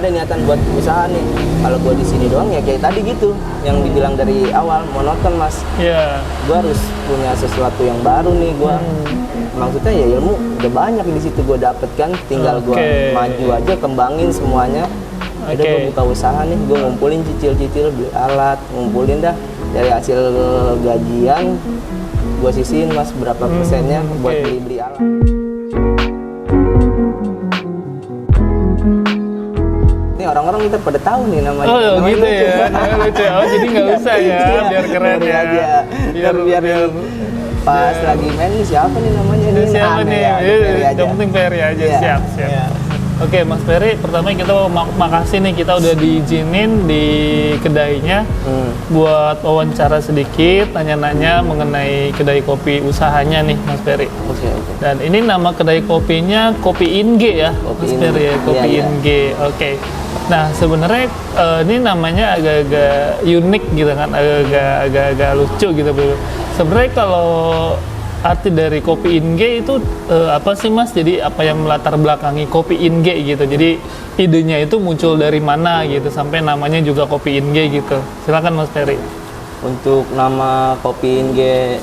ada niatan buat usaha nih. Kalau gue di sini doang ya kayak tadi gitu, yang dibilang dari awal monoton mas. Iya. Gue harus punya sesuatu yang baru nih gue. Maksudnya ya ilmu udah banyak di situ gue dapet kan, tinggal gue maju aja, kembangin semuanya. Udah gue buka usaha nih, gue ngumpulin cicil-cicil, beli alat, ngumpulin dah dari hasil gajian, gue sisihin mas berapa persennya buat beli-beli alat. Ini orang-orang kita pada tahu nih namanya. Oh gitu ya, namanya lucu. Oh jadi nggak usah ya, biar keren ya. Biar pas lagi main nih siapa nih namanya ini? Siapa nih? Yang penting Ferry aja, siap. Oke, Mas Ferry, pertama kita makasih nih kita udah diizinin di kedainya buat wawancara sedikit, nanya-nanya mengenai kedai kopi usahanya nih, Mas Ferry. Oke. Dan ini nama kedai kopinya Kopi Inge ya, Mas Ferry ya, Kopi Inge. Oke. Nah, sebenarnya ini namanya agak-agak unik gitu kan, agak-agak lucu gitu. Sebenarnya kalau arti dari Kopi Inge itu apa sih mas? Jadi apa yang melatar belakangi Kopi Inge gitu? Jadi idenya itu muncul dari mana gitu sampai namanya juga Kopi Inge gitu? Silakan Mas Ferry. Untuk nama Kopi Inge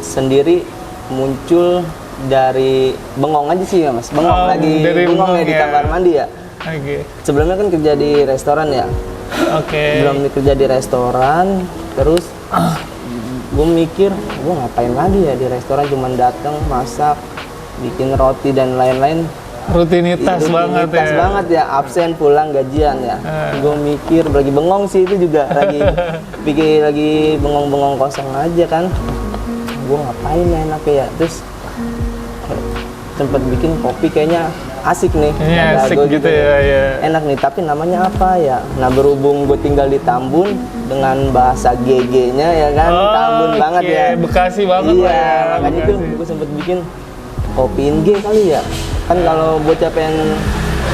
sendiri muncul dari bengong aja sih ya mas. Bengong bengong ya di kamar mandi ya. Sebelumnya kan kerja di restoran ya. Belum kerja di restoran, terus gue mikir, gue ngapain lagi ya di restoran, cuman datang masak, bikin roti dan lain-lain. Rutinitas banget ya, absen pulang gajian ya. Gue mikir, lagi bengong sih itu juga, lagi bengong-bengong kosong aja kan. Gue ngapain ya enaknya ya, terus sempet bikin kopi kayaknya asik nih, asik gitu ya. Enak nih, tapi namanya apa ya? Nah berhubung gue tinggal di Tambun dengan bahasa GG-nya ya kan, Tambun banget ya. Bekasi banget ya. Makanya itu gue sempet bikin Kopi Inge kali ya. Kan kalau bocah pengen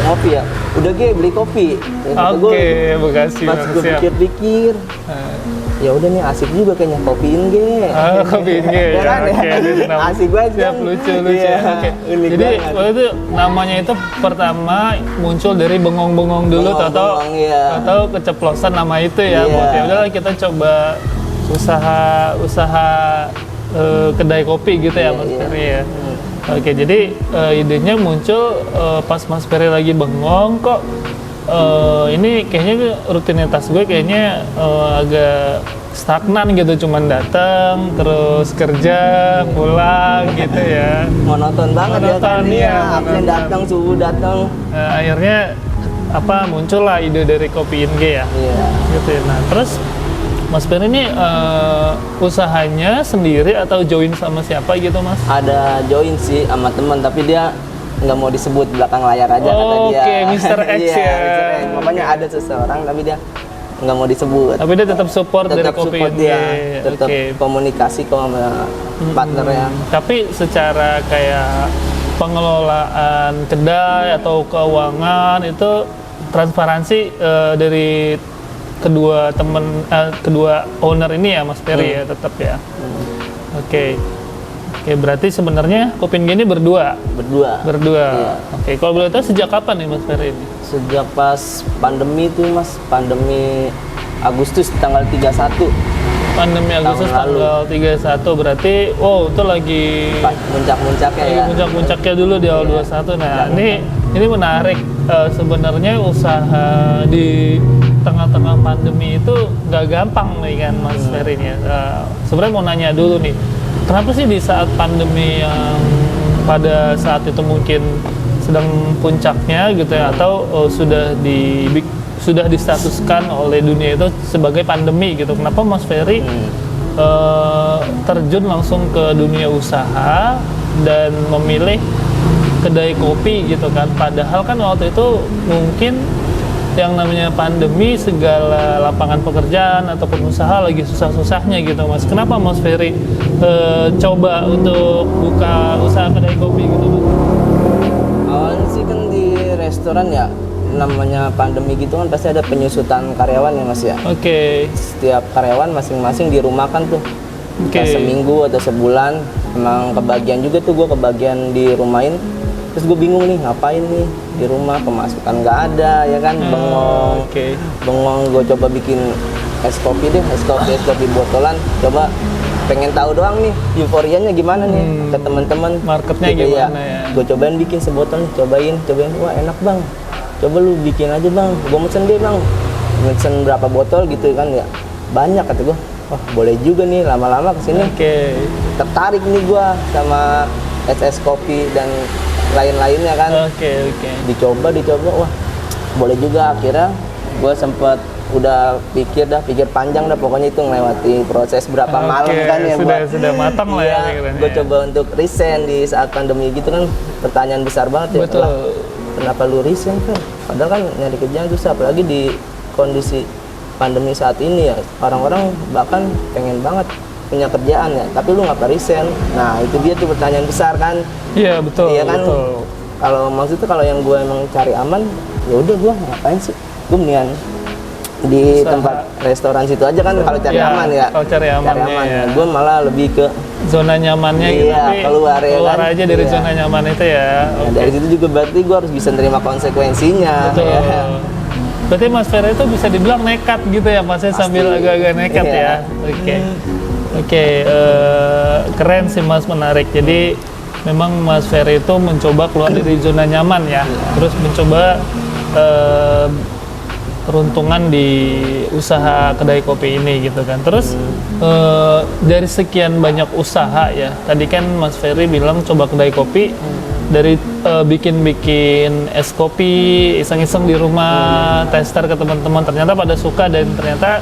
ngopi ya, udah beli kopi. Bekasi. Pas gue pikir-pikir, ya udah nih asik juga kayaknya Kopi Inge. Kopi Inge ya. Asik banget kan. Lucu. Jadi waktu itu namanya itu pertama muncul dari bengong-bengong dulu, atau keceplosan nama itu ya. Ya udahlah kita coba usaha kedai kopi gitu ya Mas Ferry ya. Oke, jadi idenya muncul pas Mas Ferry lagi bengong kok. Ini kayaknya rutinitas gue kayaknya agak stagnan gitu, cuman datang terus kerja pulang gitu ya, monoton banget ya, absen datang subuh datang. Akhirnya muncullah ide dari Kopi Inge ya, gitu ya. Nah terus Mas Ferry ini usahanya sendiri atau join sama siapa gitu Mas? Ada join sih sama teman, tapi dia nggak mau disebut, belakang layar aja kata dia. Oke, Mr. X ya. Makanya ada seseorang tapi dia nggak mau disebut. Tapi dia tetap support dari Kopi Inge. Tetap komunikasi kok sama partnernya. Tapi secara kayak pengelolaan kedai atau keuangan itu transparansi dari kedua owner ini ya Mas Ferry ya, tetap ya. Oke, berarti sebenarnya Kopi Inge ini berdua. Iya. Oke, kalau boleh tahu sejak kapan nih Mas Ferry ini? Sejak pas pandemi itu Mas, pandemi Agustus tanggal 31. Pandemi Agustus tanggal 31 berarti itu lagi puncak-puncaknya ya. Puncak-puncaknya dulu di awal 21. Nah, ini menarik sebenarnya usaha di tengah-tengah pandemi itu nggak gampang nih kan Mas Ferry nih. Sebenarnya mau nanya dulu nih, kenapa sih di saat pandemi yang pada saat itu mungkin sedang puncaknya gitu ya, atau sudah distatuskan oleh dunia itu sebagai pandemi gitu, kenapa Mas Ferry terjun langsung ke dunia usaha dan memilih kedai kopi gitu kan, padahal kan waktu itu mungkin yang namanya pandemi segala lapangan pekerjaan ataupun usaha lagi susah-susahnya gitu Mas. Kenapa Mas Ferry coba untuk buka usaha kedai kopi gitu Mas? Awalnya sih kan di restoran ya, namanya pandemi gitu kan pasti ada penyusutan karyawan ya Mas ya. Setiap karyawan masing-masing dirumahkan tuh. Seminggu atau sebulan. Emang kebagian juga tuh gue kebagian di rumahin. Terus gue bingung nih ngapain nih di rumah, pemasukan nggak ada ya kan, bengong. Bengong, gue coba bikin es kopi botolan, coba pengen tahu doang nih euforianya gimana nih ke teman-teman, marketnya gitu gimana ya. Gue cobain bikin sebotol nih, cobain, wah enak bang, coba lu bikin aja bang, gue mesen deh bang, mesen berapa botol gitu kan ya, banyak kata gue, wah boleh juga nih, lama-lama kesini tertarik nih gue sama es kopi dan lain-lainnya kan. Dicoba, wah boleh juga. Akhirnya gue sempet udah pikir panjang dah, pokoknya itu melewati proses berapa malam kan ya, sudah matang lah ya. Gue coba untuk resign di saat pandemi gitu kan, pertanyaan besar banget ya. Betul. Kenapa lu resign kan? Padahal kan nyari kerjaan susah, apalagi di kondisi pandemi saat ini ya, orang-orang bahkan pengen banget punya kerjaan ya, tapi lu ngapa resign? Nah itu dia tuh pertanyaan besar kan. Iya betul. Iya kan. Kalau maksudnya kalau yang gue emang cari aman, ya udah gue ngapain sih? Gue mendingan di tempat restoran situ aja kan, kalau cari aman ya. Kalau cari aman. Ya. Gue malah lebih ke zona nyamannya gitu. Keluar kan? Aja dari zona nyaman itu ya. Dari situ juga berarti gue harus bisa terima konsekuensinya. Betul. Ya. Berarti Mas Ferry itu bisa dibilang nekat gitu ya, Masnya sambil agak-agak nekat ya. Oke, keren sih Mas, menarik. Jadi memang Mas Ferry itu mencoba keluar dari zona nyaman ya, terus mencoba peruntungan di usaha kedai kopi ini gitu kan. Terus dari sekian banyak usaha ya, tadi kan Mas Ferry bilang coba kedai kopi, dari bikin es kopi iseng-iseng di rumah, tester ke teman-teman, ternyata pada suka dan ternyata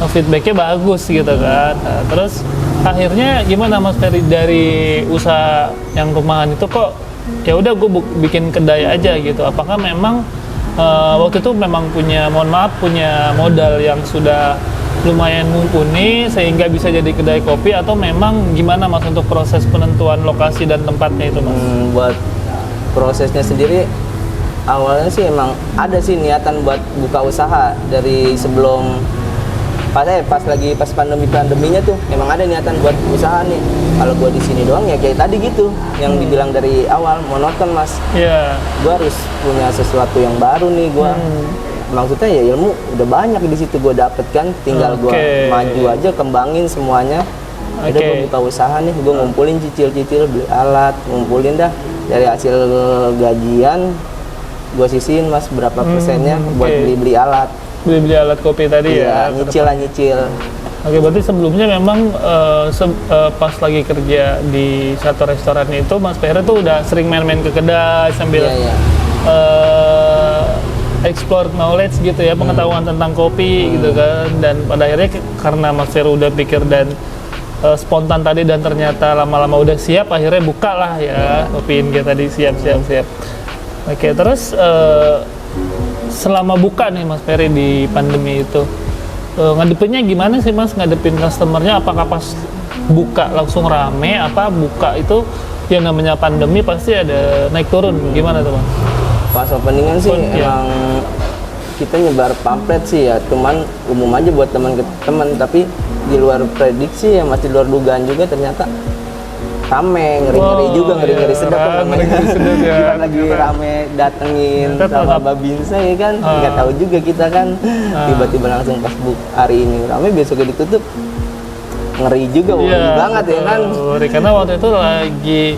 feedbacknya bagus gitu kan. Nah, terus akhirnya gimana Mas Ferry dari usaha yang rumahan itu kok ya udah gue bikin kedai aja gitu? Apakah memang waktu itu memang punya modal yang sudah lumayan mumpuni sehingga bisa jadi kedai kopi, atau memang gimana Mas untuk proses penentuan lokasi dan tempatnya itu Mas? Buat prosesnya sendiri awalnya sih emang ada sih niatan buat buka usaha dari sebelum pas pandeminya tuh emang ada niatan buat usaha nih. Kalau gue di sini doang ya kayak tadi gitu yang dibilang dari awal, monoton Mas. Gue harus punya sesuatu yang baru nih gue. Maksudnya ya ilmu udah banyak di situ gue dapet kan, tinggal gue maju aja, kembangin semuanya. Udah gue buka usaha nih, gue ngumpulin cicil beli alat, ngumpulin dah dari hasil gajian gue sisihin Mas berapa persennya buat beli alat. Beli alat kopi tadi ya? Nyicil. Oke, berarti sebelumnya memang pas lagi kerja di satu restoran itu Mas Ferry tuh udah sering main-main ke kedai sambil explore knowledge gitu ya, pengetahuan tentang kopi gitu kan. Dan pada akhirnya karena Mas Ferry udah pikir dan spontan tadi dan ternyata lama-lama udah siap, akhirnya buka lah ya Kopi Inge tadi, siap. Oke, terus selama buka nih Mas Ferry di pandemi itu, ngadepinnya gimana sih Mas, ngadepin customernya? Apakah pas buka langsung rame, apa buka itu yang namanya pandemi pasti ada naik turun, gimana tuh Mas? Pas openingan sih emang kita nyebar pamflet sih ya, cuman umum aja buat teman-teman, tapi di luar prediksi ya, masih di luar dugaan juga, ternyata rame, ngeri sedap kan namanya. Kita lagi rame datengin sama Babinsa ya kan, nggak tahu juga kita kan, tiba-tiba langsung pas hari ini rame, besoknya ditutup, ngeri juga, banget ya kan. Karena waktu itu lagi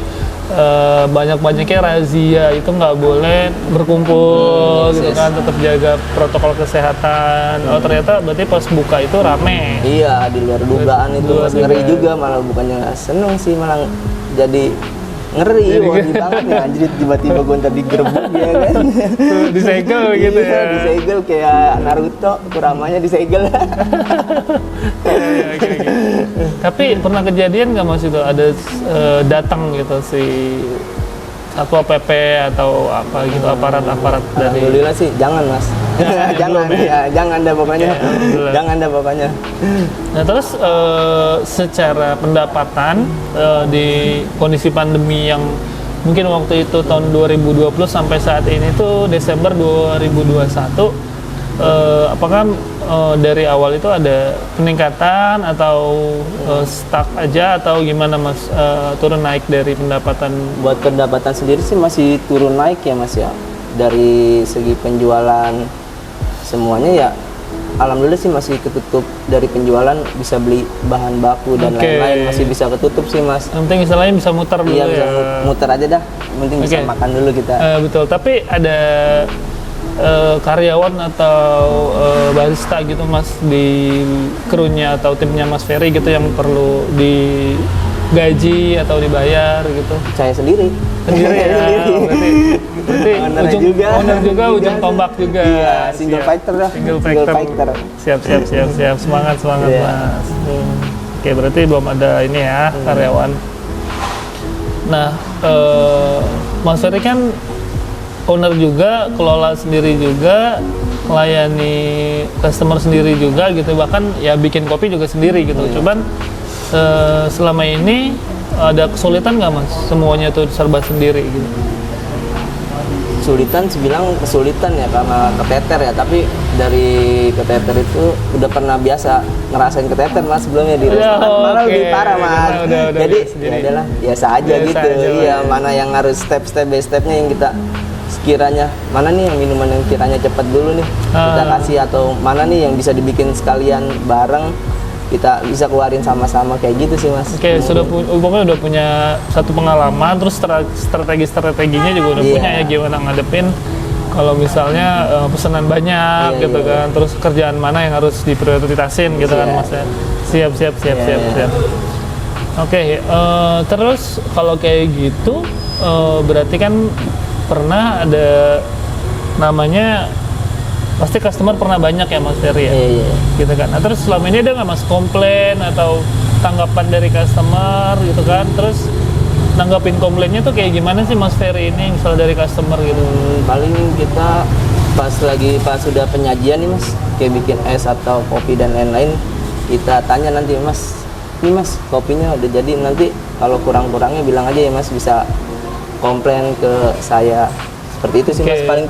banyak-banyaknya razia, itu nggak boleh berkumpul gitu kan, tetap jaga protokol kesehatan. Ternyata berarti pas buka itu rame. Iya, di luar dugaan itu Mas, ngeri juga, malah bukannya seneng sih, malah jadi ngeri, banget ya, anjir, tiba-tiba gue ntar digerebek ya kan. Disegel gitu ya. Disegel kayak Naruto, Kuramanya disegel. Tapi pernah kejadian nggak Mas itu ada datang gitu si Satpol PP atau apa gitu, aparat-aparat dari? Alhamdulillah sih, jangan Mas. Jangan dah pokoknya. Nah terus secara pendapatan di kondisi pandemi yang mungkin waktu itu tahun 2020 sampai saat ini tuh Desember 2021, apakah dari awal itu ada peningkatan atau stuck aja atau gimana Mas, turun naik dari pendapatan? Buat pendapatan sendiri sih masih turun naik ya Mas ya. Dari segi penjualan semuanya ya alhamdulillah sih masih ketutup, dari penjualan bisa beli bahan baku dan lain-lain masih bisa ketutup sih Mas. Yang penting istilahnya bisa muter dulu iya, ya. bisa muter aja dah, yang penting bisa makan dulu kita. Betul, tapi ada karyawan atau barista gitu Mas di krunya atau timnya Mas Ferry gitu yang perlu digaji atau dibayar gitu? Saya sendiri ya. Berarti owner juga ujung tombak juga. Iya, single fighter dah. Single fighter. Siap. Semangat Mas. Oke, berarti belum ada ini ya karyawan. Nah, Mas Ferry kan owner juga, kelola sendiri juga, melayani customer sendiri juga gitu, bahkan ya bikin kopi juga sendiri gitu. Cuman selama ini ada kesulitan nggak Mas? Semuanya tuh serba sendiri gitu. Kesulitan ya karena keteter ya, tapi dari keteter itu udah pernah biasa ngerasain keteter Mas sebelumnya di restoran, malah lebih parah Mas. Jadi ya adalah biasa aja gitu. Iya, mana yang harus step by stepnya yang kita sekiranya mana nih yang minuman yang kiranya cepat dulu nih kita kasih, atau mana nih yang bisa dibikin sekalian bareng kita bisa keluarin sama-sama kayak gitu sih Mas. Oke, pokoknya udah punya satu pengalaman, terus strateginya juga udah punya ya, gimana ngadepin kalau misalnya pesanan banyak gitu kan, terus kerjaan mana yang harus diprioritasin gitu kan Mas ya. Siap. Oke, terus kalau kayak gitu berarti kan pernah ada namanya, pasti customer pernah banyak ya Mas Ferry ya? Iya. Gitu kan. Nah terus selama ini ada nggak Mas komplain atau tanggapan dari customer gitu kan? Terus nanggapin komplainnya tuh kayak gimana sih Mas Ferry ini misalnya dari customer gitu? Paling kita pas sudah penyajian nih Mas, kayak bikin es atau kopi dan lain-lain, kita tanya nanti Mas, ini Mas kopinya udah jadi, nanti kalau kurang-kurangnya bilang aja ya Mas, bisa komplain ke saya. Seperti itu sih Mas, paling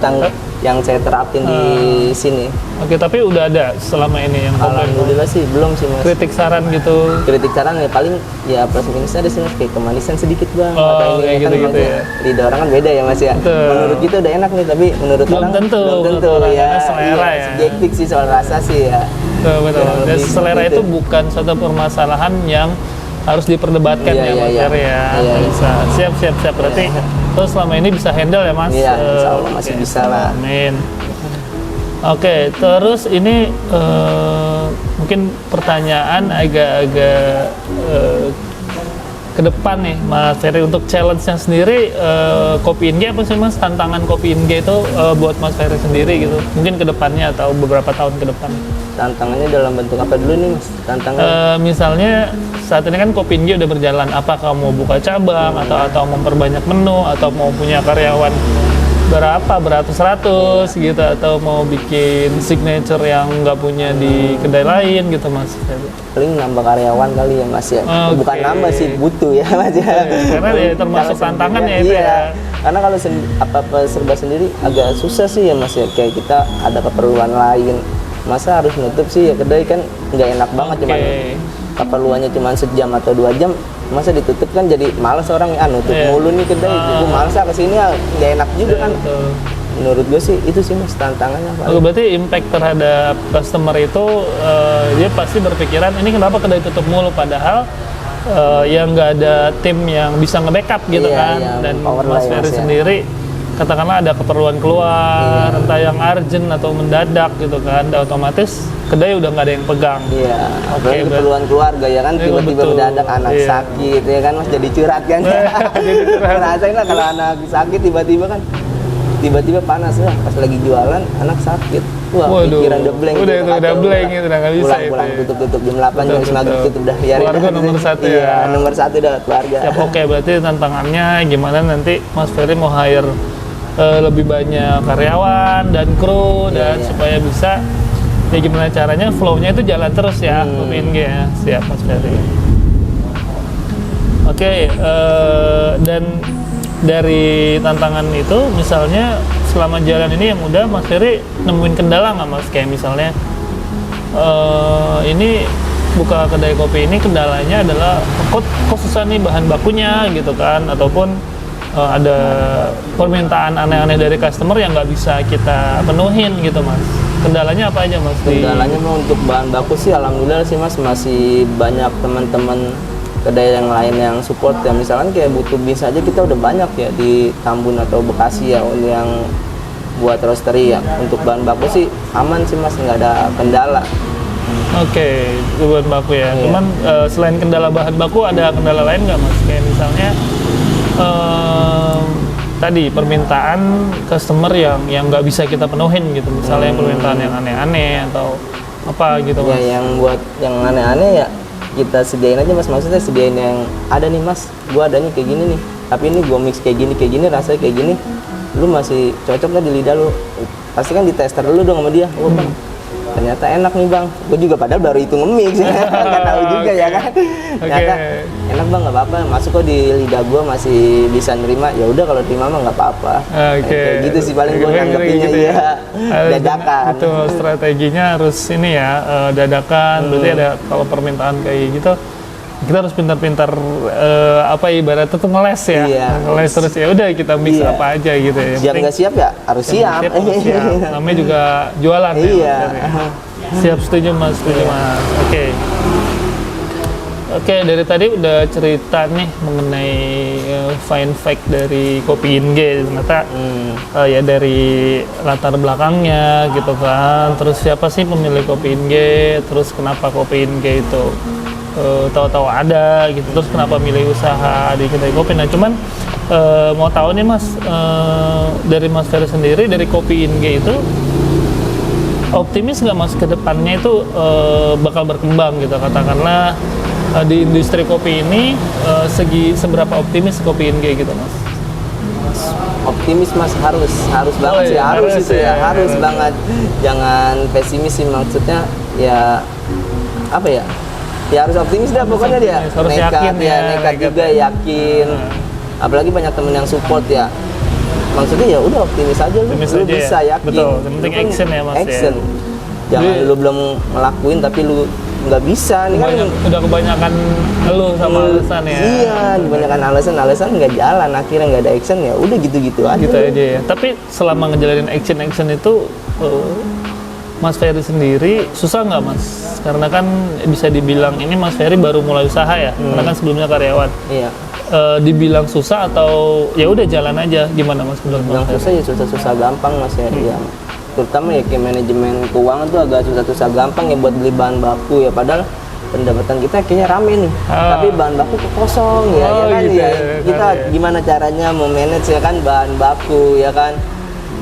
yang saya terapin di sini. Oke, tapi udah ada selama ini yang komplain? Alhamdulillah sih belum sih Mas. Kritik saran gitu? Kritik saran ya paling ya plus minusnya ada sih Mas, kayak kemanisan sedikit Bang, atau ini kan gitu ya. Lidah orang kan beda ya Mas ya. Betul. Menurut kita udah enak nih, tapi menurut belum orang tentu ya. Selera ya. Subjektif sih soal rasa sih ya. Betul. Dan selera itu bukan suatu permasalahan yang harus diperdebatkan ya Mas Ferry ya. Bisa. Siap. Berarti terus selama ini bisa handle ya Mas? Iya, insya Allah masih bisa lah. Amin. Oke, terus ini mungkin pertanyaan agak-agak ke depan nih Mas Ferry, untuk challenge-nya sendiri Kopi In G apa sih Mas? Tantangan Kopi In G itu buat Mas Ferry sendiri gitu, mungkin ke depannya atau beberapa tahun ke depan. Tantangannya dalam bentuk apa dulu nih Mas? Misalnya saat ini kan Kopi In G udah berjalan, apakah mau buka cabang atau memperbanyak menu, atau mau punya karyawan beratus-ratus gitu, atau mau bikin signature yang nggak punya di kedai lain gitu Mas? Paling nambah karyawan kali ya Mas ya. Bukan nambah sih, butuh ya Mas ya. Karena ya termasuk tantangan ya itu ya. Karena kalau apa-apa serba sendiri agak susah sih ya Mas ya. Kayak kita ada keperluan lain, masa harus nutup sih ya kedai, kan nggak enak banget. Cuman keperluannya cuma sejam atau 2 jam, masa ditutup kan jadi malas orang ya, nutup mulu nih kedai, gue malas kesini ya, nggak enak juga kan. Menurut gue sih itu sih Mas tantangannya. Berarti impact terhadap customer itu dia pasti berpikiran ini kenapa kedai tutup mulu, padahal yang nggak ada tim yang bisa nge-backup gitu kan. Dan Mas Ferry sendiri katakanlah ada keperluan keluar, entah yang urgent atau mendadak gitu kan, dan otomatis kedai udah nggak ada yang pegang. Iya. Oke, keperluan keluarga ya kan, tiba-tiba mendadak anak sakit ya kan Mas, jadi curhat kan. Rasain lah kalau anak sakit tiba-tiba panas lah, pas lagi jualan anak sakit. Wah, pikiran udah blank. Udah blank gitu, udah nggak bisa. Pulang tutup jam 8 jam 9 tutup dah. Keluarga nomor 1 ya. Iya, nomor 1 dah keluarga. Siap, oke, berarti tantangannya gimana nanti Mas Ferry mau hire lebih banyak karyawan dan kru dan supaya bisa ya gimana caranya flow-nya itu jalan terus ya, Kopi In G ya. Siap Mas Ferry. Oke, dan dari tantangan itu, misalnya selama jalan ini yang udah Mas Ferry nemuin kendala nggak Mas? Kayak misalnya ini buka kedai kopi ini kendalanya adalah kok susah nih bahan bakunya gitu kan, ataupun ada permintaan aneh-aneh dari customer yang nggak bisa kita penuhin gitu Mas. Kendalanya apa aja Mas? Kendalanya untuk bahan baku sih alhamdulillah sih Mas, masih banyak teman-teman kedai yang lain yang support ya. Misalkan kayak butuh beans aja kita udah banyak ya di Tambun atau Bekasi ya yang buat roastery ya. Untuk bahan baku sih aman sih Mas, nggak ada kendala. Oke, bahan baku ya. Iya. Cuman selain kendala bahan baku ada kendala lain nggak Mas? Kayak misalnya tadi permintaan customer yang nggak bisa kita penuhin gitu. Misalnya permintaan yang aneh-aneh atau apa gitu Mas? Ya yang buat yang aneh-aneh ya kita sediain aja Mas, maksudnya sediain yang ada nih Mas, gua adanya kayak gini nih, tapi ini gua mix kayak gini, rasanya kayak gini, lu masih cocok nggak di lidah lu? Pasti kan ditester dulu dong sama dia. Oh bang, ternyata enak nih bang, gue juga padahal baru itu nge-mix nggak tahu juga ya kan. Ternyata enak bang, nggak apa-apa, masuk kok di lidah gue masih bisa nerima, ya udah kalau terima mah nggak apa-apa. Kayak gitu sih paling gue nanggepinnya gitu ya. Dadakan. Itu strateginya harus ini ya, dadakan. Berarti ada kalau permintaan kayak gitu kita harus pintar-pintar apa ibaratnya tuh ngeles ya, ngeles terus ya udah kita mix apa aja gitu ya. Siap nggak siap ya harus siap. Namanya juga jualan ya. Siap, setuju Mas, Oke, dari tadi udah cerita nih mengenai fine fact dari Kopi Inge, ternyata ya dari latar belakangnya gitu kan, terus siapa sih pemilik Kopi Inge, terus kenapa Kopi Inge itu tahu-tahu ada gitu, terus kenapa milih usaha di kedai kopi. Nah cuman mau tahu nih Mas, dari Mas Ferry sendiri dari Kopi Inge itu optimis nggak Mas ke depannya itu bakal berkembang gitu, katakanlah di industri kopi ini seberapa optimis Kopi Inge gitu Mas? Optimis Mas, harus banget sih, harus itu ya, harus banget, jangan pesimis sih, maksudnya ya apa ya, ya harus optimis dah pokoknya dia, harus nekat yakin ya, nekat juga yakin, apalagi banyak temen yang support ya, maksudnya ya udah optimis aja, lu bisa ya? yakin. Betul, yang penting action ya Mas. Action. Ya. Jangan lu belum ngelakuin tapi lu nggak bisa nih kan. Udah kebanyakan ngeluh sama alasan ya. Iya, kebanyakan alasan nggak jalan, akhirnya nggak ada action ya udah gitu-gitu aja. Gitu aja ya. Tapi selama ngejalanin action itu Mas Ferry sendiri susah nggak Mas? Karena kan bisa dibilang ini Mas Ferry baru mulai usaha ya, karena kan sebelumnya karyawan. Iya. Dibilang susah atau ya udah jalan aja, gimana Mas menurut Mas? Susah ya susah gampang Mas ya. Ya. Terutama ya kayak manajemen keuangan tuh agak susah gampang ya buat beli bahan baku ya, padahal pendapatan kita kayaknya rame nih, tapi bahan baku kosong ya, ya kan gitu ya. Kita gimana caranya memanage ya kan bahan baku ya kan,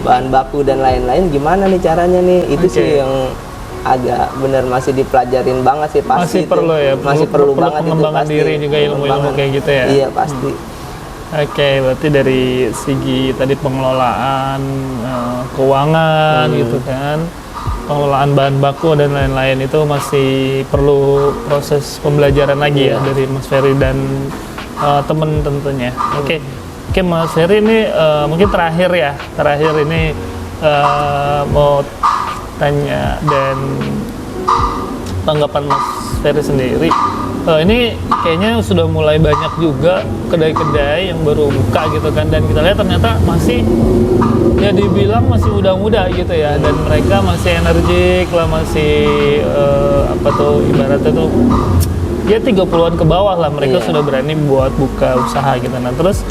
bahan baku dan lain-lain gimana nih caranya nih, itu sih yang agak bener masih dipelajarin banget sih pasti. Masih perlu ya, masih perlu banget itu pengembangan pasti. diri juga, ilmu-ilmu kayak gitu ya. Iya pasti. Oke, berarti dari segi tadi pengelolaan keuangan gitu kan, pengelolaan bahan baku dan lain-lain itu masih perlu proses pembelajaran lagi ya dari Mas Ferry dan temen tentunya. Oke, Mas Ferry ini mungkin terakhir ini mau tanya dan tanggapan Mas Ferry sendiri. Ini kayaknya sudah mulai banyak juga kedai-kedai yang baru buka gitu kan, dan kita lihat ternyata masih ya dibilang masih muda-muda gitu ya, dan mereka masih energik lah, masih apa tuh ibaratnya tuh ya 30-an ke bawah lah mereka sudah berani buat buka usaha gitu. Nah terus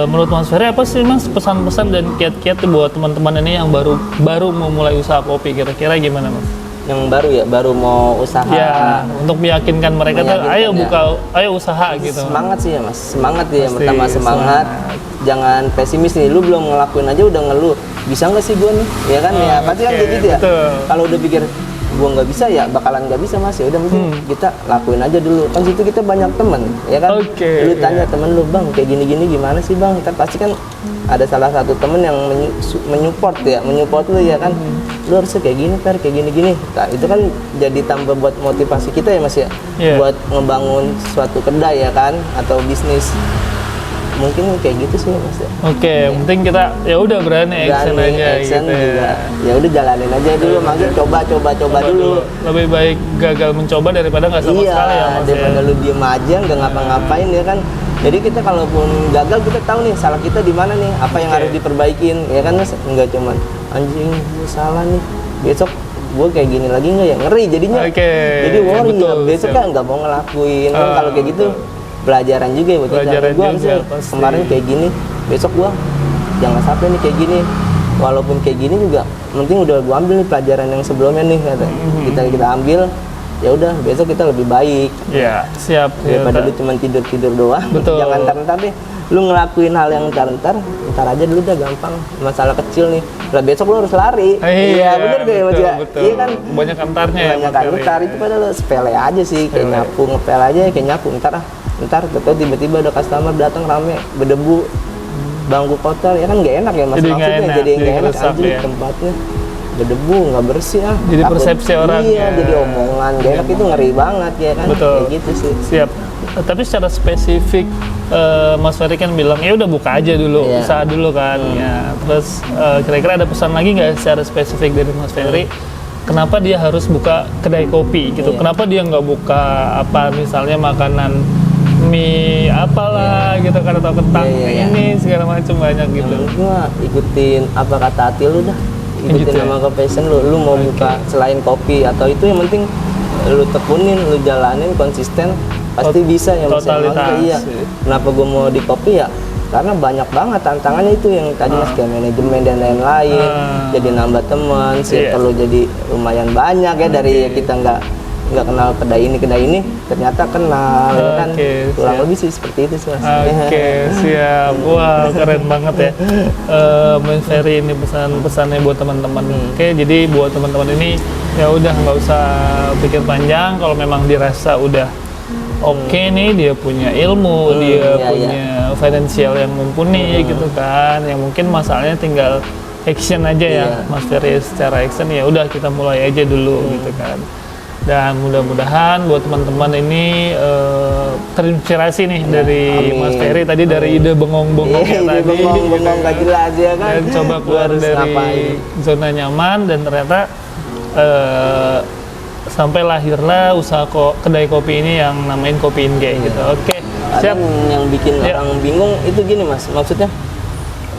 menurut Mas Ferry apa sih Mas pesan-pesan dan kiat-kiat buat teman-teman ini yang baru mau mulai usaha kopi, kira-kira gimana Mas? Yang baru mau usaha ya, untuk meyakinkan mereka tuh ayo buka, ayo usaha gitu. Semangat sih ya Mas, semangat ya. Pertama semangat, jangan pesimis nih, lu belum ngelakuin aja udah ngeluh, bisa nggak sih gue nih, ya kan ya pasti kan kayak gitu ya. Kalau udah pikir gue nggak bisa ya bakalan nggak bisa Mas, ya udah mungkin kita lakuin aja dulu, kan situ kita banyak temen ya kan. Lu tanya temen lu, bang kayak gini-gini gimana sih bang, kan pasti kan ada salah satu temen yang menyupport lu ya kan. Lu harusnya kayak gini Per, kayak gini-gini. Nah, itu kan jadi tambah buat motivasi kita ya Mas ya, buat ngebangun suatu kedai ya kan, atau bisnis. mungkin kayak gitu sih Mas. Oke, penting kita ya udah berani action aja action gitu juga. ya. Ya udah jalanin aja dulu, maksudnya coba dulu. Lebih baik gagal mencoba daripada nggak sama sekali ya Mas. Daripada lu diem aja nggak ngapa-ngapain ya kan. Jadi kita kalaupun gagal kita tahu nih salah kita di mana nih, apa yang harus diperbaikin ya kan Mas. Enggak cuman anjing gue salah nih. Besok gue kayak gini lagi nggak ya, ngeri jadinya. Jadi worry ya, besok kan nggak mau ngelakuin. Kan kalau kayak gitu pelajaran juga ya buat kita. Gue harusnya kemarin kayak gini, besok gue jangan sampai nih kayak gini. Walaupun kayak gini juga penting udah gue ambil nih pelajaran yang sebelumnya nih kata. Kita ambil, ya udah besok kita lebih baik. Iya, siap. Daripada lu cuma tidur doang. Betul. Jangan ntar deh lu ngelakuin hal yang ntar aja dulu udah gampang, masalah kecil nih lah besok lu harus lari. Iya bener deh betul. Iya kan banyak antarnya banyak antar itu padahal sepele aja sih, kayak nyapu ngepel aja kayak nyapu ntar tiba-tiba ada customer datang rame berdebu bangku kotor ya kan nggak enak ya Mas, jadi maksudnya jadi nggak enak aja ya. Tempatnya berdebu nggak bersih jadi persepsi orang iya jadi omongan nggak enak itu ngeri banget ya kan. Betul. Kayak gitu sih. Siap. Tapi secara spesifik Mas Ferry kan bilang ya udah buka aja dulu, usaha dulu kan ya. Terus kira-kira ada pesan lagi nggak secara spesifik dari Mas Ferry? Kenapa dia harus buka kedai kopi gitu? Kenapa dia nggak buka apa misalnya makanan mie apalah gitu kan atau kentang ini segala macam banyak gitu. Gua ikutin apa kata hati lu dah. Ikutin gitu sama ke passion lu mau buka selain kopi atau itu yang penting lu tekunin, lu jalanin konsisten pasti bisa ya Mas. Iya. Kenapa gue mau di kopi ya? Karena banyak banget tantangannya itu yang tadi Mas kayak manajemen dan lain-lain. Jadi nambah teman, circle lu jadi lumayan banyak ya dari kita nggak kenal kedai ini ternyata kenal ya kan. Kurang lebih sih seperti itu sih Mas. Siap. Wah, keren banget ya. Mas Ferry ini pesan-pesannya buat teman-teman. Jadi buat teman-teman ini ya udah nggak usah pikir panjang kalau memang dirasa udah nih dia punya ilmu, dia punya finansial yang mumpuni gitu kan. Yang mungkin masalahnya tinggal action aja ya Mas Ferry, secara action ya udah kita mulai aja dulu gitu kan. Dan mudah-mudahan buat teman-teman ini terinspirasi nih dari Mas Ferry tadi dari ide bengong-bengongnya tadi. Bengong gak jelas ya kan. Dan coba keluar dari zona nyaman dan ternyata sampai lahirlah usaha kedai kopi ini yang namain Kopi In Ge gitu. Oke, siap. Yang bikin orang bingung itu gini Mas, maksudnya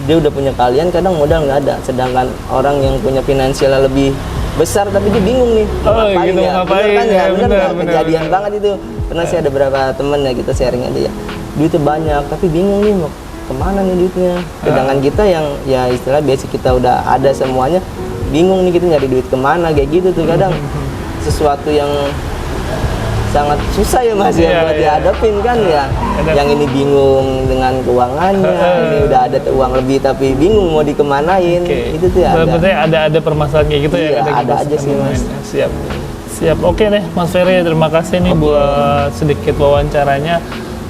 dia udah punya kalian kadang modal nggak ada, sedangkan orang yang punya finansial lebih besar tapi dia bingung nih ngapain gitu, ya. Ngapain, bener kan ya, bener, kejadian banget itu. Pernah sih ada beberapa temen ya kita sharing aja ya, duitnya banyak tapi bingung nih mau kemana nih duitnya. Sedangkan kita yang ya istilah basic kita udah ada semuanya, bingung nih kita nyari duit kemana kayak gitu tuh kadang. Sesuatu yang sangat susah ya Mas ya buat dihadapin kan ya. Yang ini bingung dengan keuangannya, ini udah ada uang lebih tapi bingung mau dikemanain. Itu tuh ya. Ada permasalahan kayak gitu ya. Ada aja sih Mas. Siap. Oke deh Mas Ferry, terima kasih nih buat sedikit wawancaranya.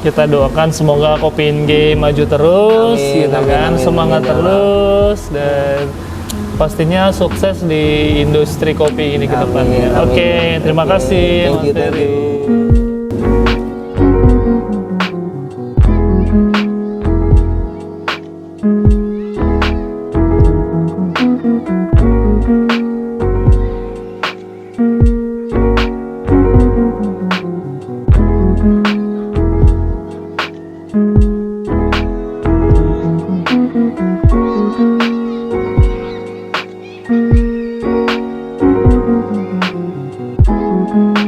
Kita doakan semoga Kopi In Ge maju terus, gitu kan. Semangat terus dan pastinya sukses di industri kopi ini ke depannya. Oke, terima kasih Mas Ferry. Thank you.